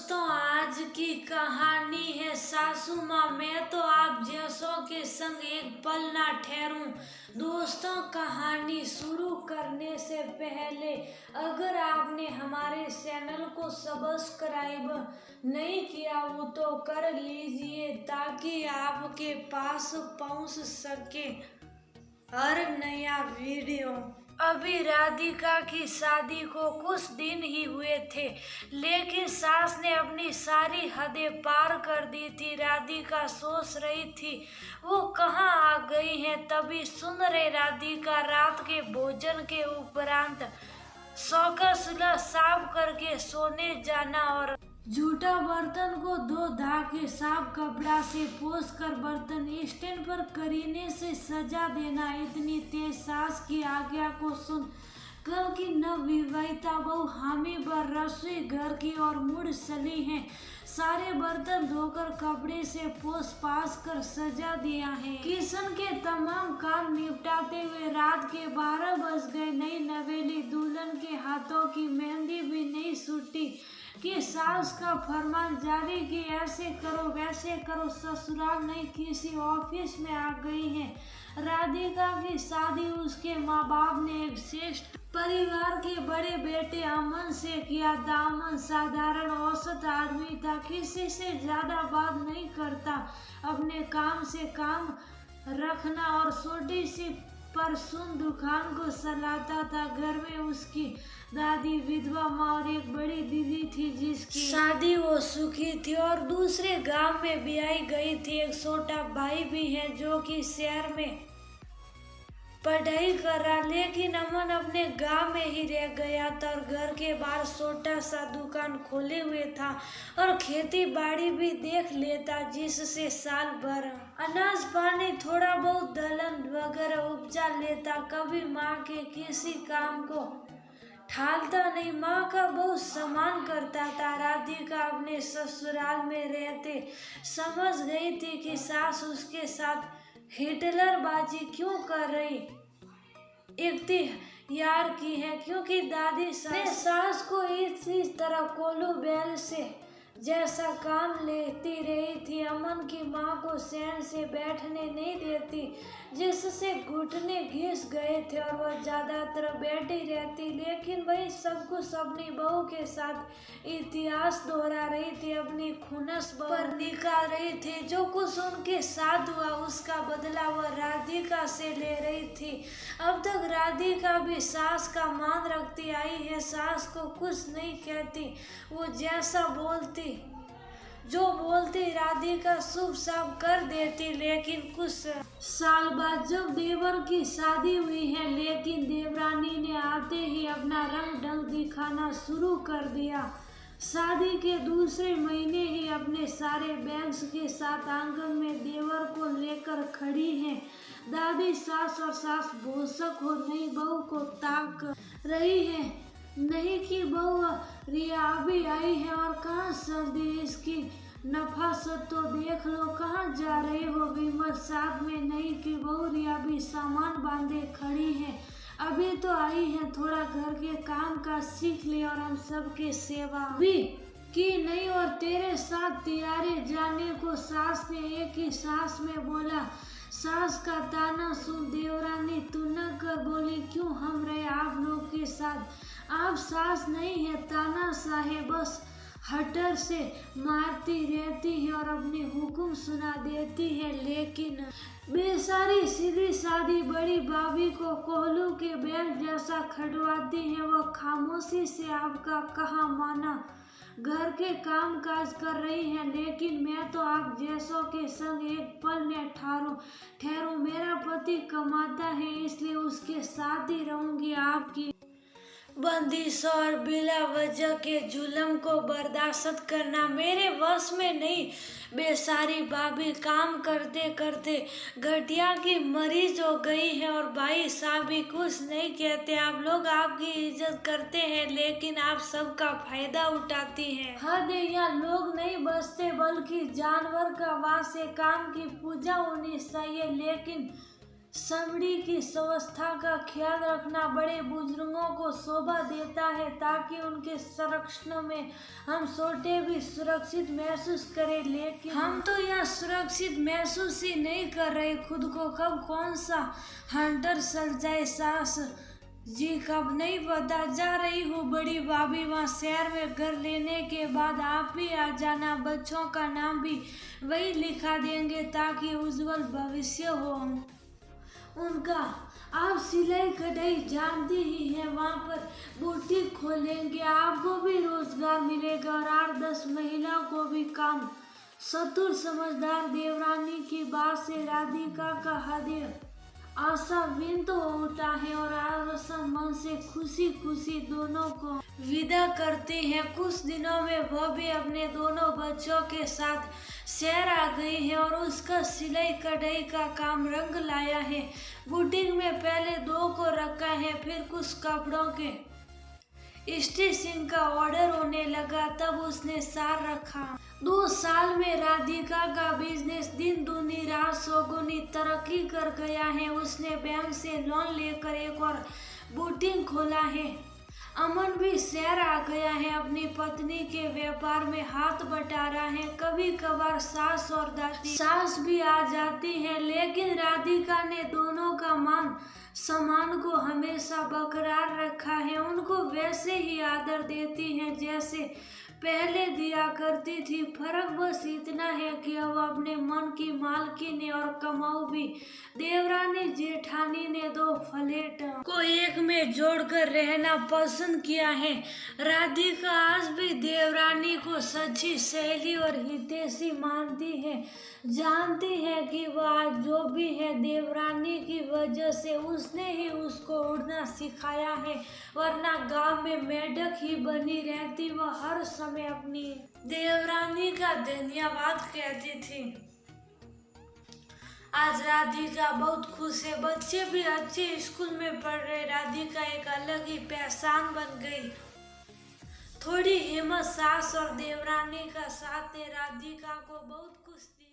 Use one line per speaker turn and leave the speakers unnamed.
दोस्तों, आज की कहानी है सासू माँ। मैं तो आप जैसों के संग एक पल ना ठहरूं। दोस्तों, कहानी शुरू करने से पहले अगर आपने हमारे चैनल को सब्सक्राइब नहीं किया हो तो कर लीजिए ताकि आपके पास पहुंच सके हर नया वीडियो। अभी राधिका की शादी को कुछ दिन ही हुए थे, लेकिन सास ने अपनी सारी हदें पार कर दी थी। राधिका सोच रही थी वो कहाँ आ गई है, तभी सुन रहे राधिका रात के भोजन के उपरांत सौखा सुलह साफ करके सोने जाना और झूठा बर्तन को धो धा के साफ कपड़ा से पोंछ कर बर्तन स्टैंड पर करीने से सजा देना। इतनी तेज सास की आज्ञा को सुन कल की नवविवाहिता बहू हामी पर रसोई घर की ओर मुड़ चली है। सारे बर्तन धोकर कपड़े से पोंछ पास कर सजा दिया है। किचन के तमाम काम निपटाते हुए रात के 12 बज गए। नई नवेली दुल्हन के हाथों की मेहंदी भी नहीं छूटी कि सास का फरमान जारी कि ऐसे करो वैसे करो। ससुराल नहीं किसी ऑफिस में आ गई है। राधिका की शादी उसके माँ बाप ने एक श्रेष्ठ परिवार के बड़े बेटे अमन से किया था। अमन साधारण औसत आदमी था, किसी से ज्यादा बात नहीं करता, अपने काम से काम रखना और छोटी सी परसुन दुकान को चलाता था। घर में उसकी दादी विधवा माँ और एक बड़ी दीदी थी जिसकी शादी वो सुखी थी और दूसरे गांव में ब्याही गई थी। एक छोटा भाई भी है जो कि शहर में पढ़ाई कर रहा, लेकिन अमन अपने गांव में ही रह गया था और घर के बाहर छोटा सा दुकान खोले हुए था और खेती बाड़ी भी देख लेता, जिससे साल भर अनाज पानी थोड़ा बहुत दलहन वगैरह उपजा लेता। कभी माँ के किसी काम को ठालता नहीं, माँ का बहुत सम्मान करता था। राधिका अपने ससुराल में रहते समझ गई थी कि सास उसके साथ हिटलरबाजी क्यों कर रही इख्तियार की है, क्योंकि दादी सास को इस तरह कोलू बैल से जैसा काम लेती रही थी। अमन की माँ को चैन से बैठने नहीं देती, जिससे घुटने घिस गए थे और वह ज्यादातर बैठी रहती, लेकिन वही सब कुछ अपनी बहू के साथ इतिहास दोहरा रही थी, अपनी खुनस पर निकाल रही थी। जो कुछ उनके साथ हुआ उसका बदला वह राधिका से ले रही थी। अब तक राधिका भी सास का मान रखती आई है, सास को कुछ नहीं कहती, वो जैसा बोलती जो बोलती राधिका शुभ साफ कर देती। लेकिन कुछ साल बाद जब देवर की शादी हुई है, लेकिन देवरानी ने आते ही अपना रंग ढंग दिखाना शुरू कर दिया। शादी के दूसरे महीने ही अपने सारे बैग्स के साथ आंगन में देवर को लेकर खड़ी है। दादी सास और सास भोसक हो नई बहू को ताक रही है, नहीं कि बहू रिया अभी आई है और कहाँ सर्दी इसकी नफासत तो देख लो, कहाँ जा रहे हो विमल। साथ में नहीं कि बहू रिया भी सामान बांधे खड़ी है, अभी तो आई है, थोड़ा घर के काम का सीख ले और हम सबके सेवा भी की नहीं और तेरे साथ तियारे जाने को। सास ने एक ही सांस में बोला। सास का ताना सुन देवरानी तुनक कर बोली, क्यों हम रहे आप लोग के साथ, आप सास नहीं है, ताना साहेब बस हटर से मारती रहती है और अपने हुक्म सुना देती है। लेकिन बेचारी सीधी सादी बड़ी भाभी को कोहलू के बैल जैसा खड़वाती है, वह खामोशी से आपका कहा माना घर के काम काज कर रही है। लेकिन मैं तो आप जैसों के संग एक पल में ठहरूं। मेरा पति कमाता है इसलिए उसके साथ ही रहूंगी। आपकी बंदिश और बिला वजह के जुल्म को बर्दाश्त करना मेरे वश में नहीं। बेचारी भाभी काम करते करते घटिया की मरीज हो गई है और भाई साहब भी कुछ नहीं कहते। आप लोग आपकी इज्जत करते हैं, लेकिन आप सबका फायदा उठाती हैं। हद है, यहाँ लोग नहीं बचते बल्कि जानवर का वास है। काम की पूजा होनी चाहिए, लेकिन समड़ी की स्वास्थ्य का ख्याल रखना बड़े बुजुर्गों को शोभा देता है, ताकि उनके संरक्षण में हम छोटे भी सुरक्षित महसूस करें। लेकिन हम तो यहाँ सुरक्षित महसूस ही नहीं कर रहे खुद को। कब कौन सा हंटर चल जाए सास जी कब नहीं पता। जा रही हूँ बड़ी भाभी वहाँ शहर में घर लेने के बाद आप भी आ जाना। बच्चों का नाम भी वही लिखा देंगे ताकि उज्जवल भविष्य हो उनका। आप सिलाई कढ़ाई जानती ही हैं, वहाँ पर बुटीक खोलेंगे, आपको भी रोजगार मिलेगा और 8-10 महिलाओं को भी काम। चतुर समझदार देवरानी की बात से राधिका का हृदय आशान्वित तो होता है और आश्वासन मन से खुशी खुशी दोनों को विदा करते हैं। कुछ दिनों में वह भी अपने दोनों बच्चों के साथ शहर आ गई है और उसका सिलाई कढ़ाई का काम रंग लाया है। बुटीक में पहले 2 को रखा है, फिर कुछ कपड़ों के स्टिचिंग का ऑर्डर होने लगा, तब उसने 4 रखा। 2 साल में राधिका का बिजनेस दिन दूनी रात चौगुनी तरक्की कर गया है। उसने बैंक से लोन लेकर एक और बुटीक खोला है। अमन भी शहर आ गया है, अपनी पत्नी के व्यापार में हाथ बटा रहा है। कभी कभार सास और दादी सास भी आ जाती है, लेकिन राधिका ने दोनों का मान सम्मान को हमेशा बरकरार रखा है। उनको वैसे ही आदर देती हैं जैसे पहले दिया करती थी। फर्क बस इतना है कि अब अपने मन की मालकिन ने और कमाऊ भी देवरानी जेठानी ने 2 फ्लैट को एक में जोड़कर रहना पसंद किया है। राधिका आज भी देवरानी को सच्ची सहेली और हितैषी मानती है, जानती है कि वह जो भी है देवरानी की वजह से। उसने ही उसको उड़ना सिखाया है, वरना गांव में मेढक ही बनी रहती। वह हर समय अपनी देवरानी का धन्यवाद कहती थी। आज राधिका बहुत खुश है, बच्चे भी अच्छे स्कूल में पढ़ रहे। राधिका एक अलग ही पहचान बन गई। थोड़ी हिम्मत सास और देवरानी का साथ ने राधिका को बहुत खुश दिया।